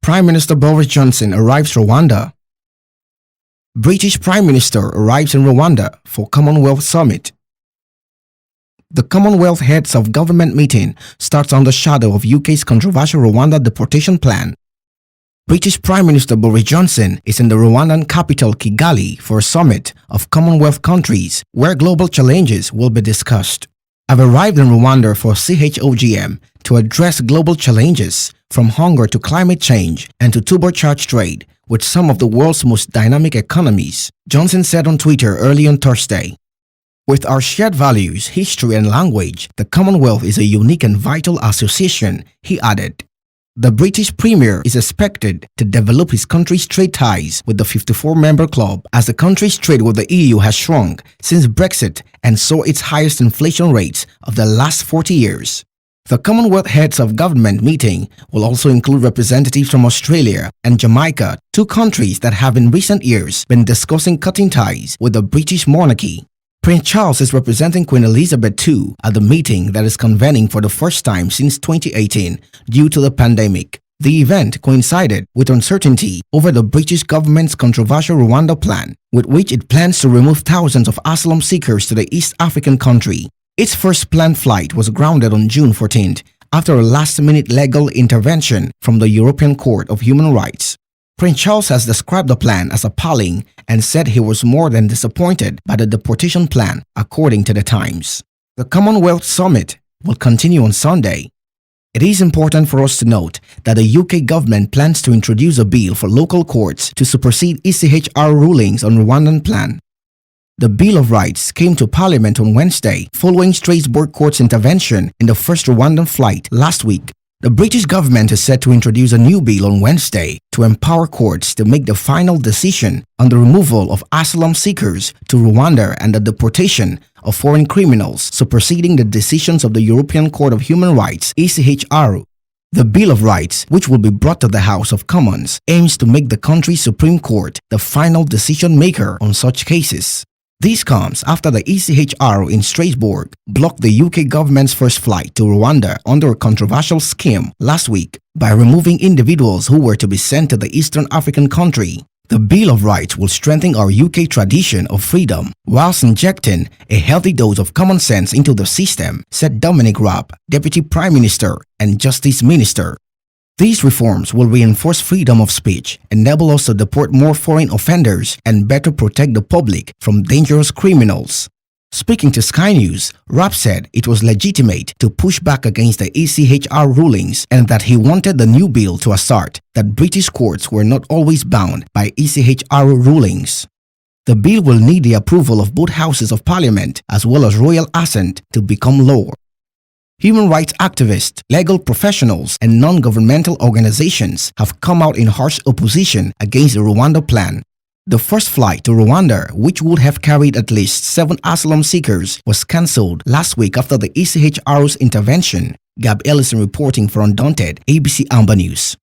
Prime Minister Boris Johnson arrives Rwanda. British Prime Minister arrives in Rwanda for Commonwealth Summit. The Commonwealth Heads of Government meeting starts under shadow of UK's controversial Rwanda deportation plan. British Prime Minister Boris Johnson is in the Rwandan capital Kigali for a summit of Commonwealth countries where global challenges will be discussed. I've arrived in Rwanda for CHOGM to address global challenges from hunger to climate change and to turbocharged trade with some of the world's most dynamic economies, Johnson said on Twitter early on Thursday. With our shared values, history and language, the Commonwealth is a unique and vital association, he added. The British Premier is expected to develop his country's trade ties with the 54-member club as the country's trade with the EU has shrunk since Brexit and saw its highest inflation rates of the last 40 years. The Commonwealth Heads of Government meeting will also include representatives from Australia and Jamaica, two countries that have in recent years been discussing cutting ties with the British monarchy. Prince Charles is representing Queen Elizabeth II at the meeting that is convening for the first time since 2018 due to the pandemic. The event coincided with uncertainty over the British government's controversial Rwanda plan, with which it plans to remove thousands of asylum seekers to the East African country. Its first planned flight was grounded on June 14th after a last-minute legal intervention from the European Court of Human Rights. Prince Charles has described the plan as appalling and said he was more than disappointed by the deportation plan, according to the Times. The Commonwealth Summit will continue on Sunday. It is important for us to note that the UK government plans to introduce a bill for local courts to supersede ECHR rulings on Rwandan plan. The Bill of Rights came to Parliament on Wednesday following Strasbourg Court's intervention in the first Rwandan flight last week. The British government is set to introduce a new bill on Wednesday to empower courts to make the final decision on the removal of asylum seekers to Rwanda and the deportation of foreign criminals, superseding the decisions of the European Court of Human Rights (ECHR). The Bill of Rights, which will be brought to the House of Commons, aims to make the country's Supreme Court the final decision-maker on such cases. This comes after the ECHR in Strasbourg blocked the UK government's first flight to Rwanda under a controversial scheme last week by removing individuals who were to be sent to the Eastern African country. The Bill of Rights will strengthen our UK tradition of freedom whilst injecting a healthy dose of common sense into the system, said Dominic Raab, Deputy Prime Minister and Justice Minister. These reforms will reinforce freedom of speech, enable us to deport more foreign offenders, and better protect the public from dangerous criminals. Speaking to Sky News, Raab said it was legitimate to push back against the ECHR rulings and that he wanted the new bill to assert that British courts were not always bound by ECHR rulings. The bill will need the approval of both houses of Parliament as well as royal assent to become law. Human rights activists, legal professionals, and non-governmental organizations have come out in harsh opposition against the Rwanda plan. The first flight to Rwanda, which would have carried at least 7 asylum seekers, was cancelled last week after the ECHR's intervention. Gab Ellison reporting for Undaunted, ABC Amber News.